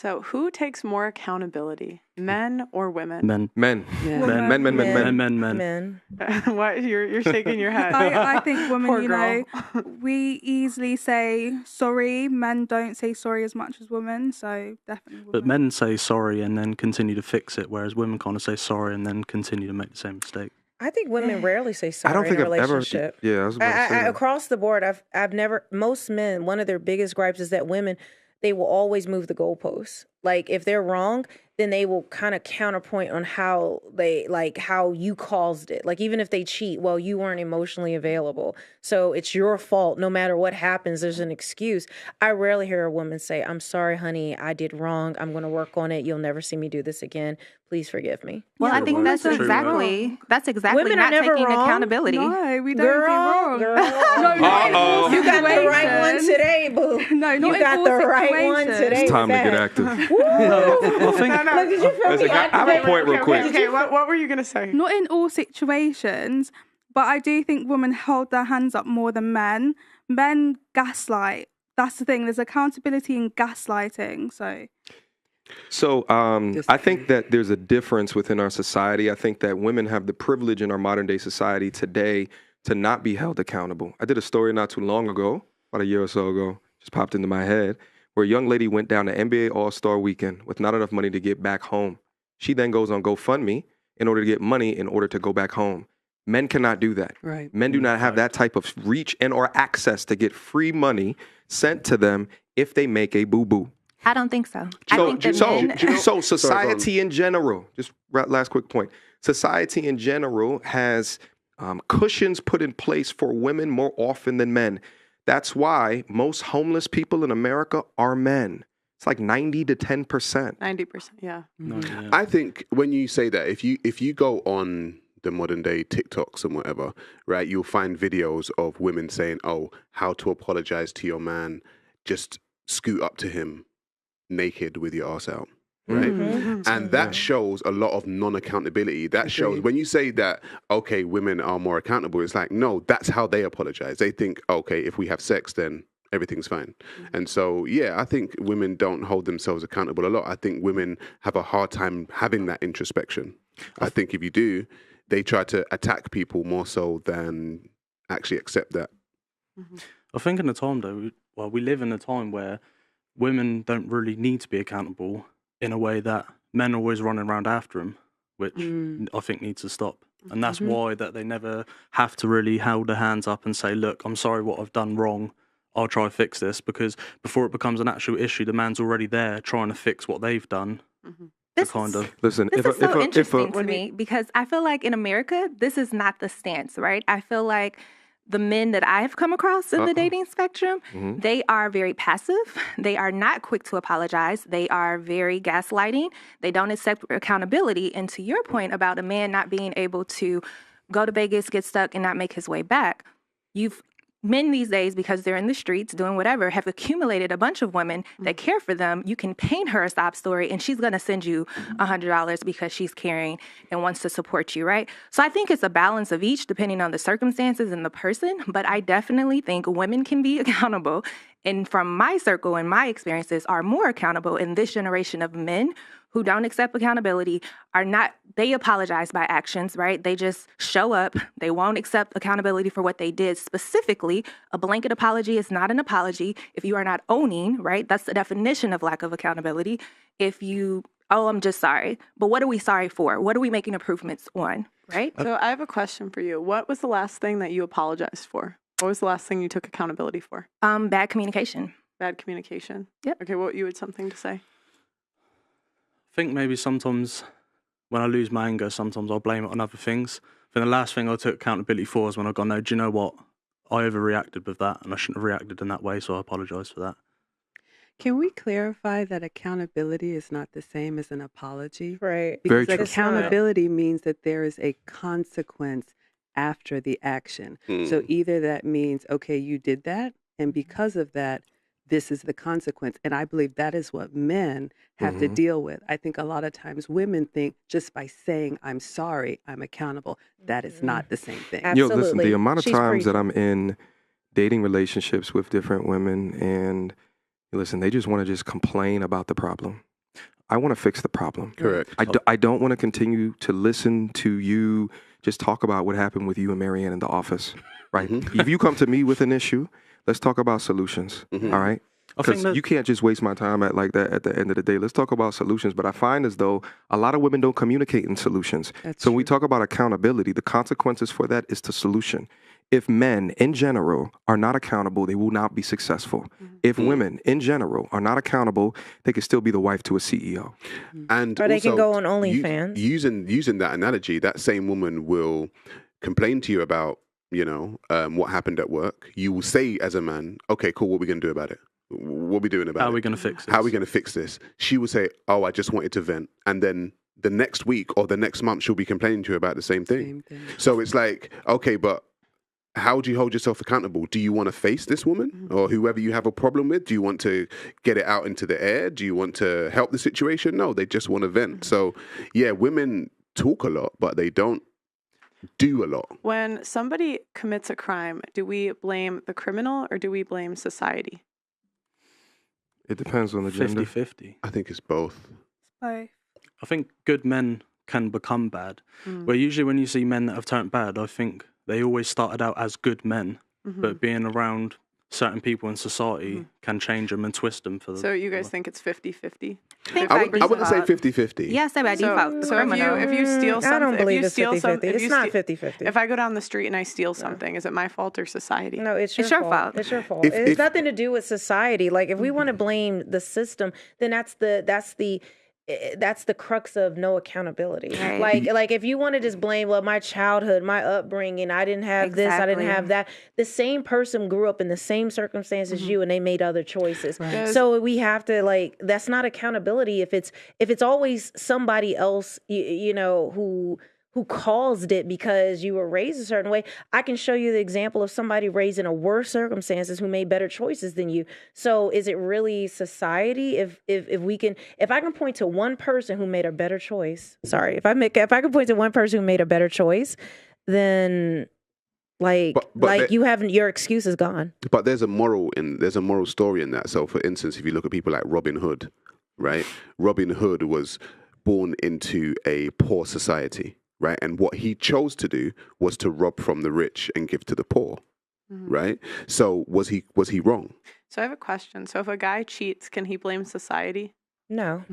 So who takes more accountability, men or women? Men. Men. Yeah. Men. What? You're shaking your head. I think women, Poor you girl. know, we easily say sorry. Men don't say sorry as much as women, so definitely women. But men say sorry and then continue to fix it, whereas women kind of say sorry and then continue to make the same mistake. I think women rarely say sorry I don't think in a I've ever. relationship. Yeah, I was about to say that. Across the board, I've never. Most men, one of their biggest gripes is that women, they will always move the goalposts. Like if they're wrong, then they will kind of counterpoint on how how you caused it. Like even if they cheat, well, you weren't emotionally available, so it's your fault. No matter what happens, there's an excuse. I rarely hear a woman say, "I'm sorry, honey, I did wrong. I'm going to work on it. You'll never see me do this again. Please forgive me." Well, I think that's exactly Women not are never taking wrong. accountability. No, we don't do wrong. Girl. No, not in all You got the right one situations. today, boo. No, not You in got all the right one situations. today. It's time to get active. I think Look, did you feel me? I have a point real quick. Okay, what were you gonna say? Not in all situations, but I do think women hold their hands up more than men. Men gaslight. That's the thing. There's accountability in gaslighting. So I think that there's a difference within our society. I think that women have the privilege in our modern day society today to not be held accountable. I did a story not too long ago, about a year or so ago, just popped into my head, where a young lady went down to NBA All-Star Weekend with not enough money to get back home. She then goes on GoFundMe in order to get money in order to go back home. Men cannot do that. Right. Men do not have that type of reach and or access to get free money sent to them if they make a boo-boo. I don't think so. I think that men... So society in general, just last quick point, society in general has cushions put in place for women more often than men. That's why most homeless people in America are men. It's like 90 to 10%. 90%, yeah. I think when you say that, if you go on the modern day TikToks and whatever, right, you'll find videos of women saying, "Oh, how to apologize to your man, just scoot up to him naked with your ass out." Right. And that shows a lot of non-accountability. That shows when you say that, okay, women are more accountable, it's like, no, that's how they apologize. They think, okay, if we have sex, then everything's fine. And so, yeah, I think women don't hold themselves accountable a lot. I think women have a hard time having that introspection. I think if you do, they try to attack people more so than actually accept that. I think in the time, though, we live in a time where women don't really need to be accountable in a way that men are always running around after them, which I think needs to stop. And that's why that they never have to really hold their hands up and say, look, I'm sorry what I've done wrong. I'll try to fix this, because before it becomes an actual issue, the man's already there trying to fix what they've done. Listen, This is so interesting to me, because I feel like in America, this is not the stance, right? I feel like the men that I've come across in the dating spectrum, they are very passive. They are not quick to apologize. They are very gaslighting. They don't accept accountability. And to your point about a man not being able to go to Vegas, get stuck, and not make his way back, men these days, because they're in the streets doing whatever, have accumulated a bunch of women that care for them. You can paint her a sob story and she's going to send you $100 because she's caring and wants to support you, right? So I think it's a balance of each depending on the circumstances and the person. But I definitely think women can be accountable. And from my circle and my experiences are more accountable in this generation of men who don't accept accountability, they apologize by actions, right? They just show up. They won't accept accountability for what they did. Specifically, a blanket apology is not an apology if you are not owning, right? That's the definition of lack of accountability. If you, I'm just sorry. But what are we sorry for? What are we making improvements on, right? So I have a question for you. What was the last thing that you apologized for? What was the last thing you took accountability for? Bad communication. Bad communication? Yep. Okay, you had something to say? I think maybe sometimes when I lose my anger, sometimes I'll blame it on other things. I think the last thing I took accountability for is when I go, no, do you know what? I overreacted with that and I shouldn't have reacted in that way, so I apologise for that. Can we clarify that accountability is not the same as an apology? Right. Because Very true. accountability means that there is a consequence after the action. So either that means, okay, you did that, and because of that, this is the consequence. And I believe that is what men have to deal with. I think a lot of times women think just by saying, I'm sorry, I'm accountable. That is not the same thing. Absolutely. Listen, the amount of She's times that preaching. I'm in dating relationships with different women and listen, they just want to just complain about the problem. I want to fix the problem. Correct. I don't want to continue to listen to you just talk about what happened with you and Marianne in the office, right? If you come to me with an issue, let's talk about solutions, all right? Because you can't just waste my time like that at the end of the day. Let's talk about solutions. But I find as though a lot of women don't communicate in solutions. So when we talk about accountability, the consequences for that is the solution. If men in general are not accountable, they will not be successful. If women in general are not accountable, they can still be the wife to a CEO. And or they can also, go on OnlyFans. Using that analogy, that same woman will complain to you about, what happened at work. You will say as a man, okay, cool, what are we going to do about it? What are we doing about it? How are we going to fix this? How are we going to fix this? She will say, oh, I just wanted to vent. And then the next week or the next month, she'll be complaining to you about the same thing. So it's like, okay, but how do you hold yourself accountable? Do you want to face this woman or whoever you have a problem with? Do you want to get it out into the air? Do you want to help the situation? No, they just want to vent. So, yeah, women talk a lot, but they don't do a lot. When somebody commits a crime, do we blame the criminal or do we blame society? It depends on the gender. 50-50. I think it's both. Both. I think good men can become bad. Where usually when you see men that have turned bad, I think they always started out as good men, but being around certain people in society can change them and twist them for the. So you guys think it's 50-50? I wouldn't say 50-50. Yes, by default. So if you steal something, I don't believe if you it's steal 50-50. It's not 50-50. If I go down the street and I steal something, is it my fault or society? No, it's your fault. It's your fault. If It's nothing to do with society. Like if we want to blame the system, then that's the crux of no accountability. Right. Like if you want to just blame, well, my childhood, my upbringing, I didn't have this, I didn't have that. The same person grew up in the same circumstances you, and they made other choices. Right. So we have to that's not accountability. If it's always somebody else, who caused it because you were raised a certain way. I can show you the example of somebody raised in a worse circumstances who made better choices than you. So is it really society? If I can point to one person who made a better choice, if I can point to one person who made a better choice, then your excuse is gone. But there's a moral story in that. So for instance, if you look at people like Robin Hood, right? Robin Hood was born into a poor society. Right, and what he chose to do was to rob from the rich and give to the poor, right? So was he wrong? So I have a question. So if a guy cheats, can he blame society? No,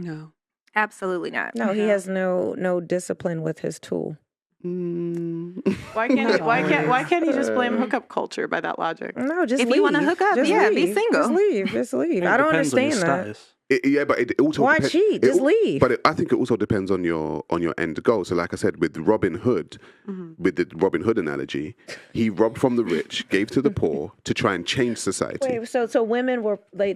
absolutely not. No, he has no discipline with his tool. Why can't he just blame hookup culture by that logic? No, just if leave. You want to hook up, just be single. Just leave. I don't understand that. But it also why cheat? Just leave. But I think it also depends on your end goal. So, like I said, with Robin Hood, with the Robin Hood analogy, he robbed from the rich, gave to the poor to try and change society. Wait, so women were they?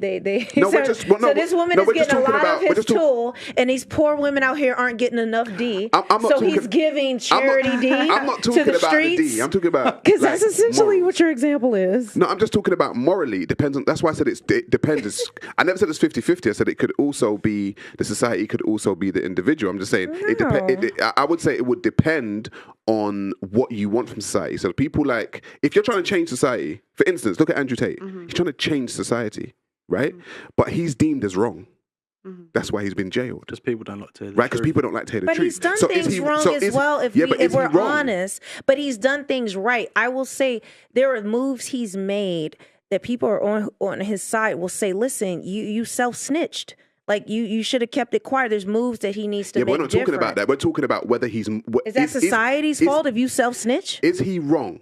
No, so this woman is getting a lot of his tool, and these poor women out here aren't getting enough D. He's giving charity D. I'm not talking to the about streets. the D. I'm talking about because that's essentially what your example is. No, I'm just talking about morally. It depends on. That's why I said it depends. I never said it's 50-50. I said it could also be the society, could also be the individual. I'm just saying I would say it would depend on what you want from society. So people if you're trying to change society, for instance, look at Andrew Tate. He's trying to change society, right? But he's deemed as wrong. That's why he's been jailed. Because people don't like to hear the truth. Because people don't like to hear the truth. But he's done things wrong as well, if we're honest. But he's done things right. I will say there are moves he's made that people are on his side will say, listen, you self-snitched. Like you should have kept it quiet. There's moves that he needs to make. We're not talking about that. We're talking about whether he's. Is that society's fault if you self-snitch? Is he wrong?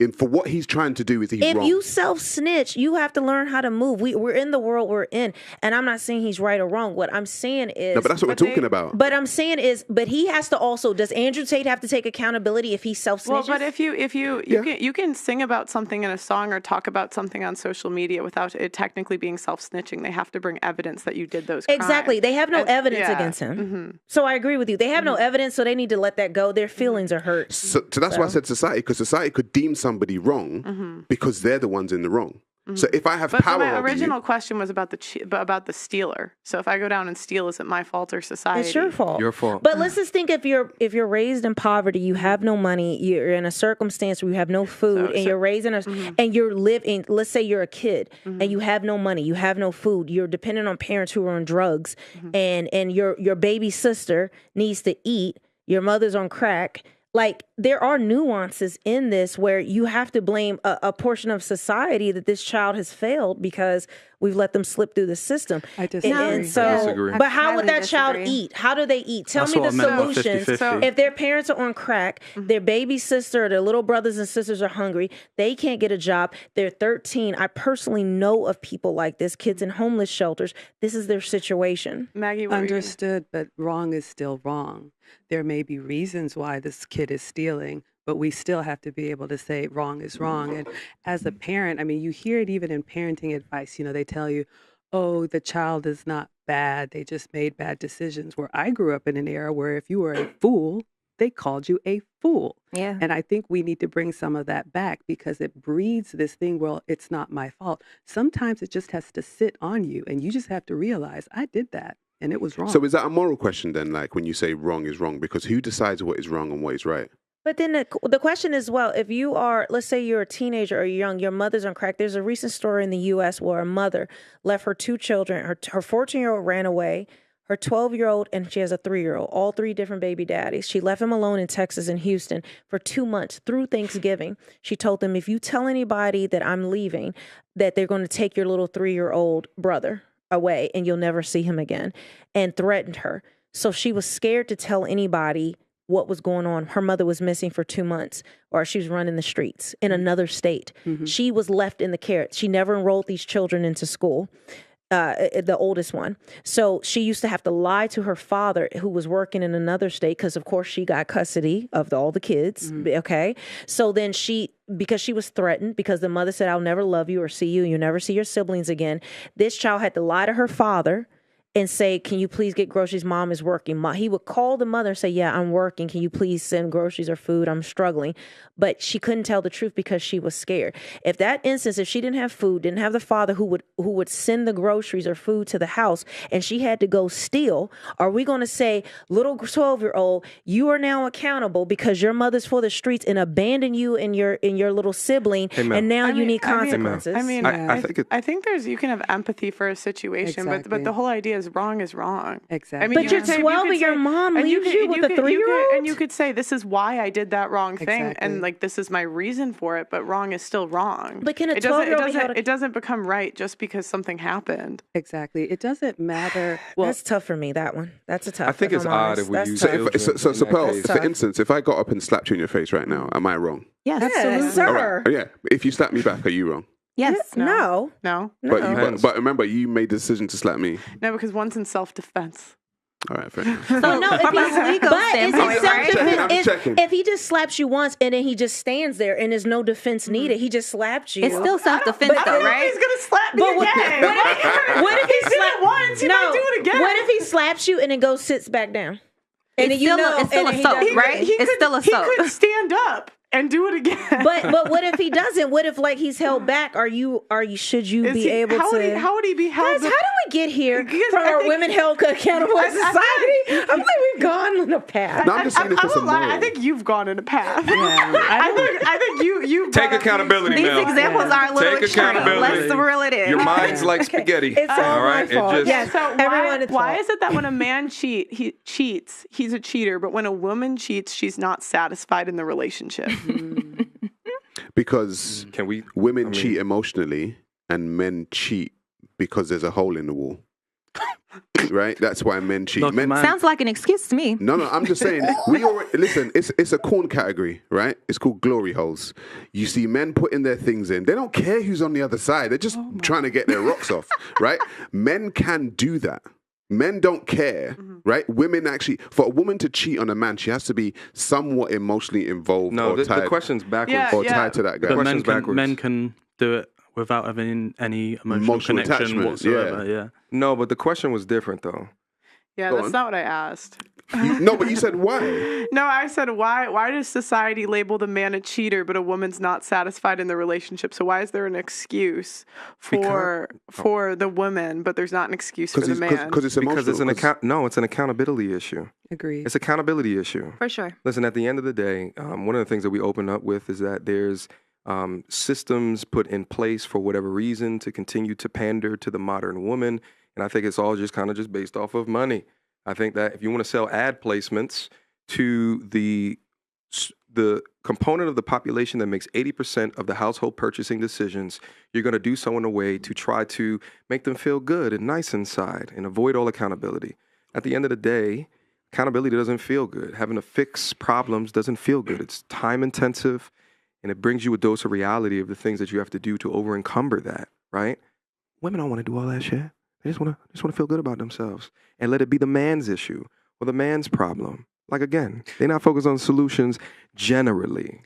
And for what he's trying to do, is he wrong? If you self-snitch, you have to learn how to move. We're in the world we're in. And I'm not saying he's right or wrong. What I'm saying is... No, but that's what we're talking about. But I'm saying is, but he has to also... Does Andrew Tate have to take accountability if he self-snitches? Well, but if you can sing about something in a song or talk about something on social media without it technically being self-snitching. They have to bring evidence that you did those crimes. Exactly. They have no evidence against him. So I agree with you. They have no evidence, so they need to let that go. Their feelings are hurt. So that's why I said society, because society could deem somebody wrong because they're the ones in the wrong. So if I have But power my over original you, question was about the stealer. So if I go down and steal, is it my fault or society? It's your fault. Your fault. But let's just think if you're raised in poverty, you have no money, you're in a circumstance where you have no food, and you're raising and you're living. Let's say you're a kid and you have no money, you have no food, you're dependent on parents who are on drugs, and your baby sister needs to eat. Your mother's on crack. Like, there are nuances in this where you have to blame a portion of society that this child has failed because we've let them slip through the system. I disagree. And so, I disagree. but how would highly that child disagree. eat? How do they eat? Tell That's me what the I meant by solutions. 50-50. If their parents are on crack, their baby sister or their little brothers and sisters are hungry, they can't get a job. They're 13. I personally know of people like this, kids in homeless shelters. This is their situation. Maggie, what were you gonna- Understood, but wrong is still wrong. There may be reasons why this kid is stealing, but we still have to be able to say wrong is wrong. And as a parent, I mean, you hear it even in parenting advice. You know, they tell you, oh, the child is not bad. They just made bad decisions. Where I grew up in an era where if you were a fool, they called you a fool. Yeah. And I think we need to bring some of that back because it breeds this thing, well, it's not my fault. Sometimes it just has to sit on you and you just have to realize I did that and it was wrong. so is that a moral question then? Like when you say wrong is wrong, because who decides what is wrong and what is right? But then the question is, well, if you are, let's say you're a teenager or you're young, your mother's on crack. There's a recent story in the U.S. where a mother left her 2 children. Her 14-year-old ran away, her 12-year-old, and she has a 3-year-old, all 3 different baby daddies. She left him alone in Texas and Houston for 2 months through Thanksgiving. She told them, if you tell anybody that I'm leaving, that they're going to take your little 3-year-old brother away and you'll never see him again, and threatened her. So she was scared to tell anybody what was going on. Her mother was missing for 2 months, or she was running the streets in another state. She was left in the care. She never enrolled these children into school, the oldest one. So she used to have to lie to her father, who was working in another state, because of course she got custody of all the kids. Okay. So then because she was threatened, because the mother said, I'll never love you or see you, you'll never see your siblings again. This child had to lie to her father and say, can you please get groceries? Mom is working. He would call the mother and say, yeah, I'm working. Can you please send groceries or food? I'm struggling. But she couldn't tell the truth because she was scared. If that instance, if she didn't have food, didn't have the father who would send the groceries or food to the house, and she had to go steal, are we going to say, little 12-year-old, you are now accountable because your mother's for the streets and abandon you and your little sibling, and now you need consequences? I think you can have empathy for a situation, but the whole idea is wrong is wrong. Exactly. I mean, But you're 12 and your mom leaves you with a 3-year-old? And you could say, this is why I did that wrong thing. Exactly. And like, this is my reason for it, but wrong is still wrong. But can a 12-year-old it doesn't become right just because something happened. Exactly. It doesn't matter. Well, That's tough for me, that one. That's a tough. I think if it's I'm odd honest. if we That's use tough. it. So in that Pearl, case. for instance, if I got up and slapped you in your face right now, am I wrong? Yes. Yes, All sir. right. Yeah. If you slap me back, are you wrong? Yes. No. No, But remember, you made the decision to slap me. no, because one's in self-defense. All right, fair enough. So No, if from a he's legal but is standpoint, it right? self-defense? I'm checking. If he just slaps you once and then he just stands there and there's no defense needed, he just slapped you. It's still self-defense, I though, don't know if right? He's gonna slap me But what- again. what if he did it slapped once? He might do it again. What if he slaps you and then goes sits back down? And It's then still and then he assault, does- right? It's still assault. He could stand up and do it again. But what if he doesn't? What if like he's held back? Should you be able how to? would he be held? Guys, how do we get here Because from I our think- women held accountable I society? I'm like we've gone on a path. No, I'm just saying if it's a lie. I moral. think you've gone in a path. I I think you Take accountability, These Mel. examples are a little Take extreme. accountability. Let's reel it in. Your mind's like spaghetti. It's all my right? fault. It just, Yes. So Everyone at why fault. is it that when a man cheats, he's a cheater, but when a woman cheats, she's not satisfied in the relationship? Because women cheat emotionally and men cheat because there's a hole in the wall. Right? That's why men cheat. Look, Men, man. Sounds like an excuse to me. No, I'm just saying. Listen. It's a corn category, right? It's called glory holes. You see men putting their things in. They don't care who's on the other side. They're just trying to get their rocks off, right? Men can do that. Men don't care, right? Women actually, for a woman to cheat on a man, she has to be somewhat emotionally involved no, or the tied, question's backwards. Yeah, or tied to that guy. But question's backwards. men can do it without having any emotional Emotional connection attachment, whatsoever. Yeah. No, but the question was different, though. Yeah, Go that's on. not what I asked. No, but you said why? No, I said why does society label the man a cheater but a woman's not satisfied in the relationship? So why is there an excuse for the woman but there's not an excuse for the man? Because it's emotional. It's an accountability issue. Agreed. It's an accountability issue. For sure. Listen, at the end of the day, one of the things that we open up with is that there's systems put in place for whatever reason to continue to pander to the modern woman. And I think it's all just kind of just based off of money. I think that if you want to sell ad placements to the component of the population that makes 80% of the household purchasing decisions, you're going to do so in a way to try to make them feel good and nice inside and avoid all accountability. At the end of the day, accountability doesn't feel good. Having to fix problems doesn't feel good. It's time intensive, and it brings you a dose of reality of the things that you have to do to over encumber that, right? Women don't want to do all that shit. They just want to feel good about themselves and let it be the man's issue or the man's problem. Like, again, they're not focused on solutions generally.